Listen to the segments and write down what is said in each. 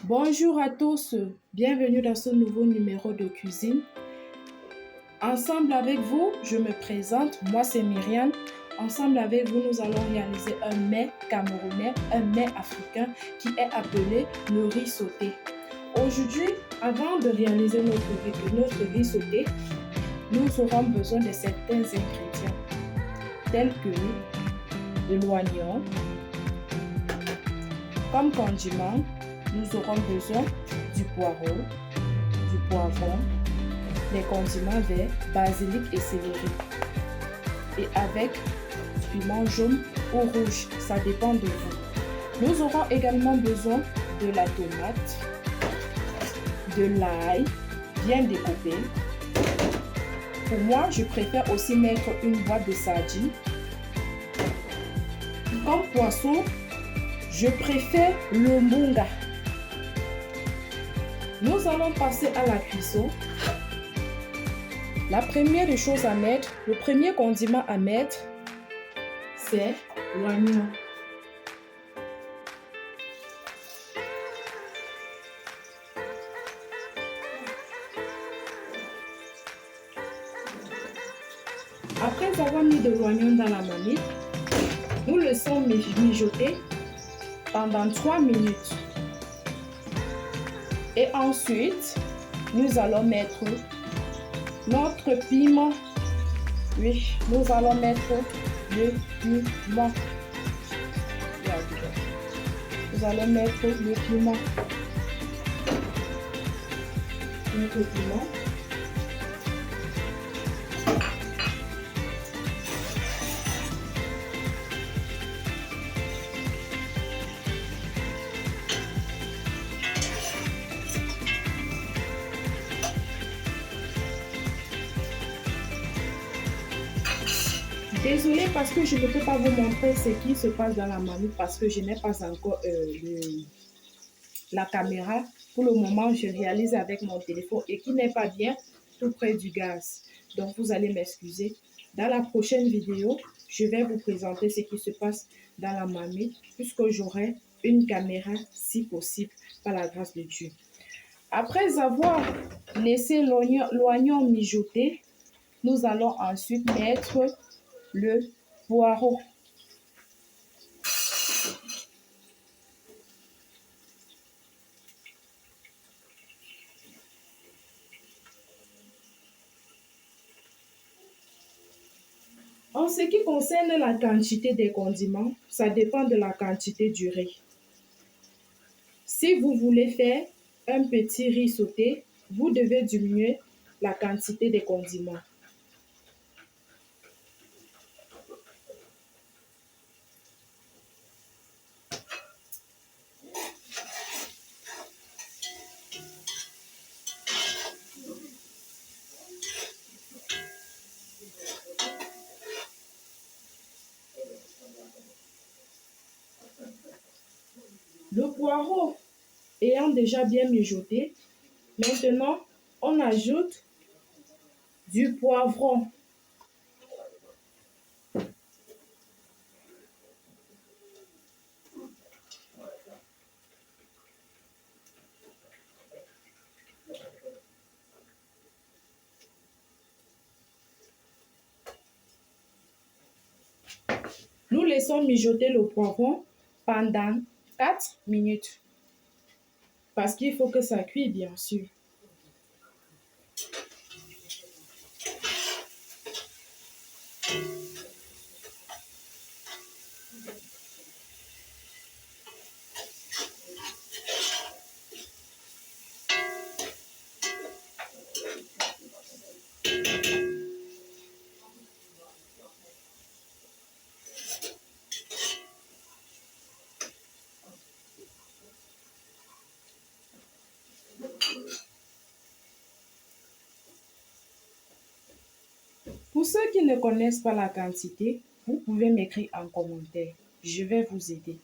Bonjour à tous, bienvenue dans ce nouveau numéro de cuisine. Ensemble avec vous, je me présente, moi c'est Myriam. Ensemble avec vous, nous allons réaliser un mets camerounais, un mets africain qui est appelé le riz sauté. Aujourd'hui, avant de réaliser notre riz sauté, nous aurons besoin de certains ingrédients tels que de l'oignon. Comme condiment, nous aurons besoin du poireau, du poivron, des condiments verts, basilic et céleri. Et avec du piment jaune ou rouge, ça dépend de vous. Nous aurons également besoin de la tomate, de l'ail bien découpé. Pour moi, je préfère aussi mettre une boîte de sardines. Comme poisson, je préfère le mbunga. Nous allons passer à la cuisson. La première chose à mettre, le premier condiment à mettre, c'est l'oignon. Après avoir mis de l'oignon dans la marmite, nous laissons mijoter pendant 3 minutes. Et ensuite, nous allons mettre notre piment. Oui, nous allons mettre le piment. Nous allons mettre le piment. Notre piment. Désolée parce que je ne peux pas vous montrer ce qui se passe dans la marmite parce que je n'ai pas encore la caméra. Pour le moment, je réalise avec mon téléphone et qui n'est pas bien tout près du gaz. Donc, vous allez m'excuser. Dans la prochaine vidéo, je vais vous présenter ce qui se passe dans la marmite puisque j'aurai une caméra si possible par la grâce de Dieu. Après avoir laissé l'oignon mijoter, nous allons ensuite mettre le poireau. En ce qui concerne la quantité des condiments, ça dépend de la quantité du riz. Si vous voulez faire un petit riz sauté, vous devez diminuer la quantité des condiments. Le poireau ayant déjà bien mijoté, maintenant on ajoute du poivron. Nous laissons mijoter le poivron pendant 4 minutes. Parce qu'il faut que ça cuise, bien sûr. Pour ceux qui ne connaissent pas la quantité, vous pouvez m'écrire en commentaire. Je vais vous aider.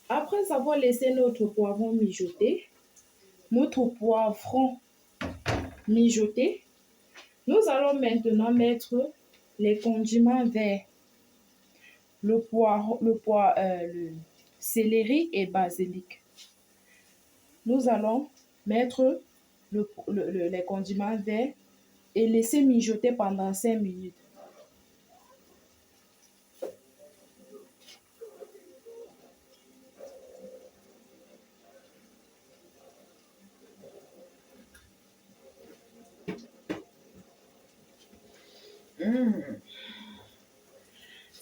Après avoir laissé notre poivron mijoter, nous allons maintenant mettre les condiments verts, le céleri et basilic. nous allons mettre les condiments verts et laisser mijoter pendant 5 minutes.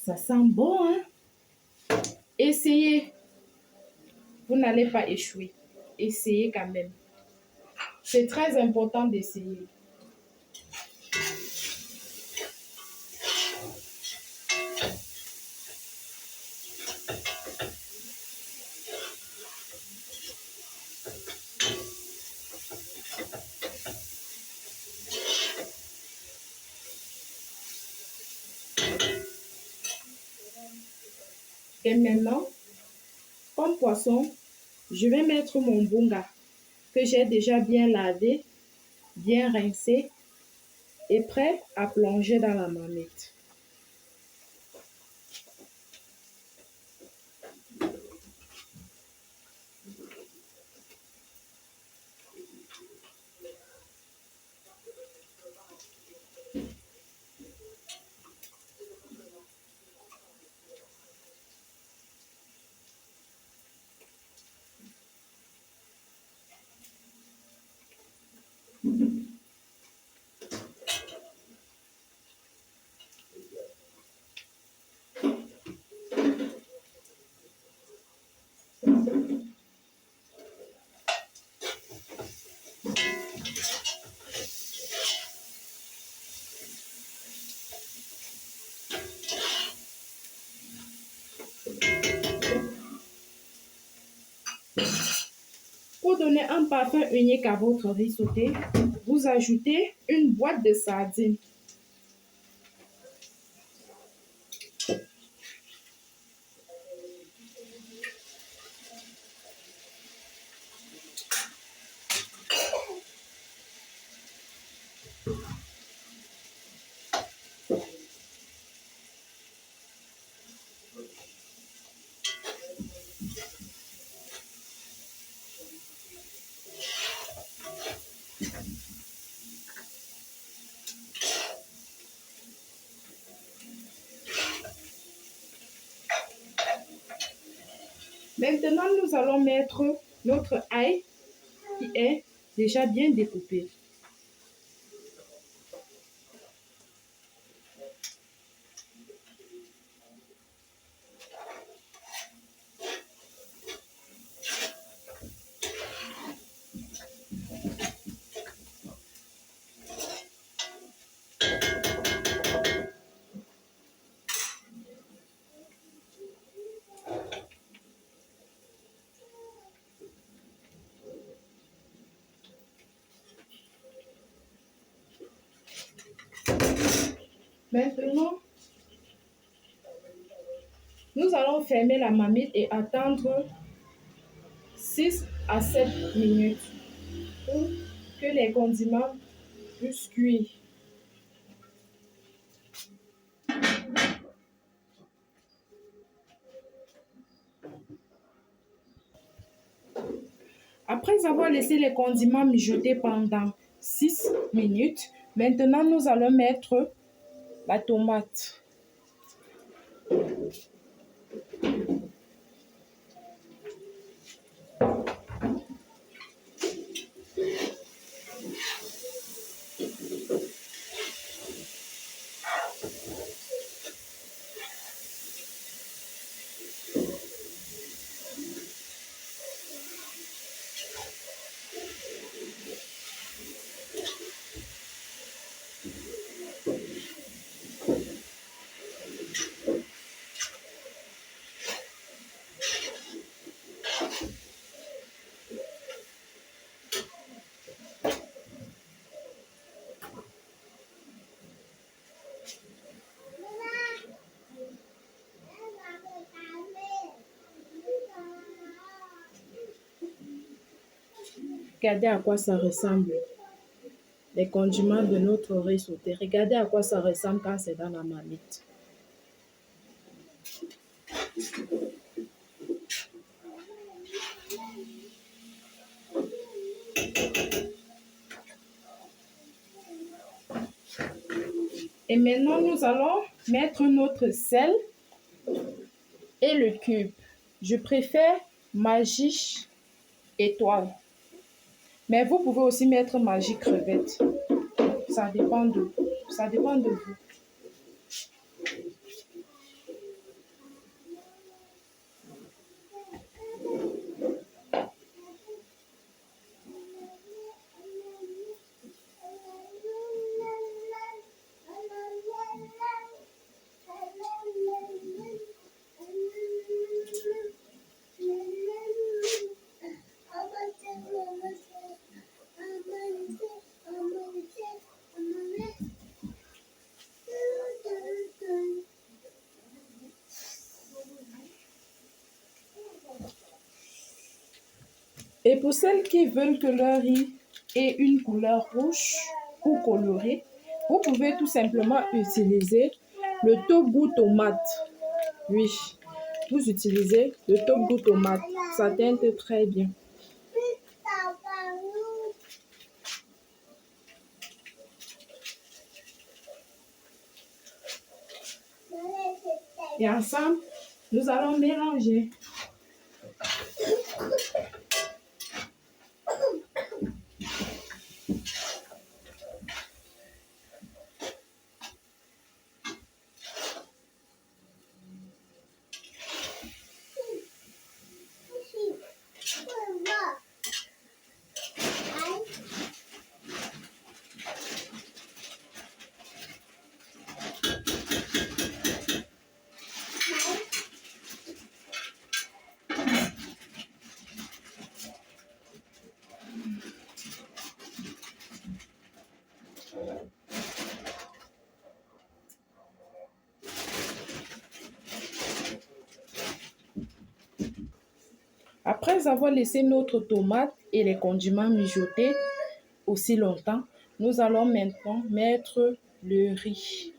Ça sent bon, hein? Essayez. Vous n'allez pas échouer. Essayez quand même. C'est très important d'essayer. Et maintenant, comme poisson, je vais mettre mon bunga que j'ai déjà bien lavé, bien rincé et prêt à plonger dans la marmite. Pour donner un parfum unique à votre riz sauté, vous ajoutez une boîte de sardines. Maintenant, nous allons mettre notre ail qui est déjà bien découpé. Maintenant, nous allons fermer la marmite et attendre 6 à 7 minutes pour que les condiments puissent cuire. Après avoir laissé les condiments mijoter pendant 6 minutes, maintenant nous allons mettre la tomate. Regardez à quoi ça ressemble. Les condiments de notre riz sauté. Regardez à quoi ça ressemble quand c'est dans la marmite. Et maintenant, nous allons mettre notre sel et le cube. Je préfère Magie étoile. Mais vous pouvez aussi mettre Magie crevette. Ça dépend de vous. Et pour celles qui veulent que leur riz ait une couleur rouge ou colorée, vous pouvez tout simplement utiliser le tofu tomate. Oui, vous utilisez le tofu tomate. Ça teinte très bien. Et ensemble, nous allons mélanger. Après avoir laissé notre tomate et les condiments mijoter aussi longtemps, nous allons maintenant mettre le riz.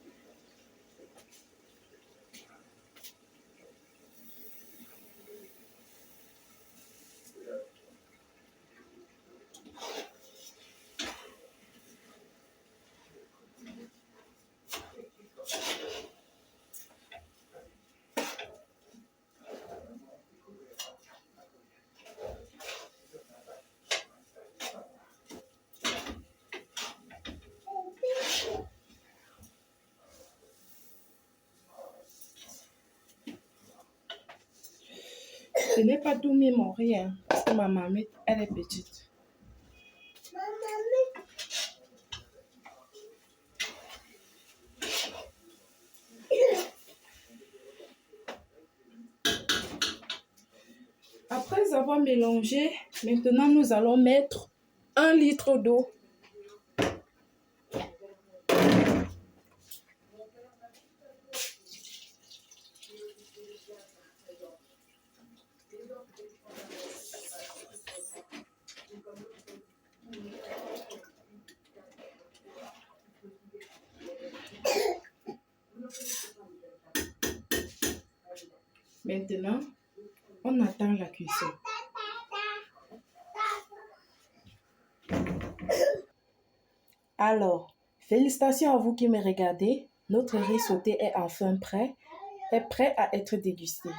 Je n'ai pas tout mis mon riz, hein, parce que ma mamie, elle est petite. Après avoir mélangé, maintenant nous allons mettre 1 litre d'eau. Maintenant, on attend la cuisson. Alors, félicitations à vous qui me regardez. Notre riz sauté est enfin prêt à être dégusté.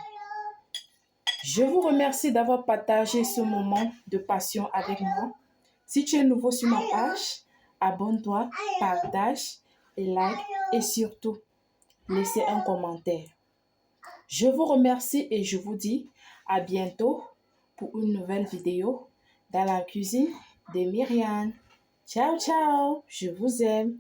Je vous remercie d'avoir partagé ce moment de passion avec moi. Si tu es nouveau sur ma page, abonne-toi, partage et like et surtout, laissez un commentaire. Je vous remercie et je vous dis à bientôt pour une nouvelle vidéo dans la cuisine de Myriam. Ciao, ciao, je vous aime.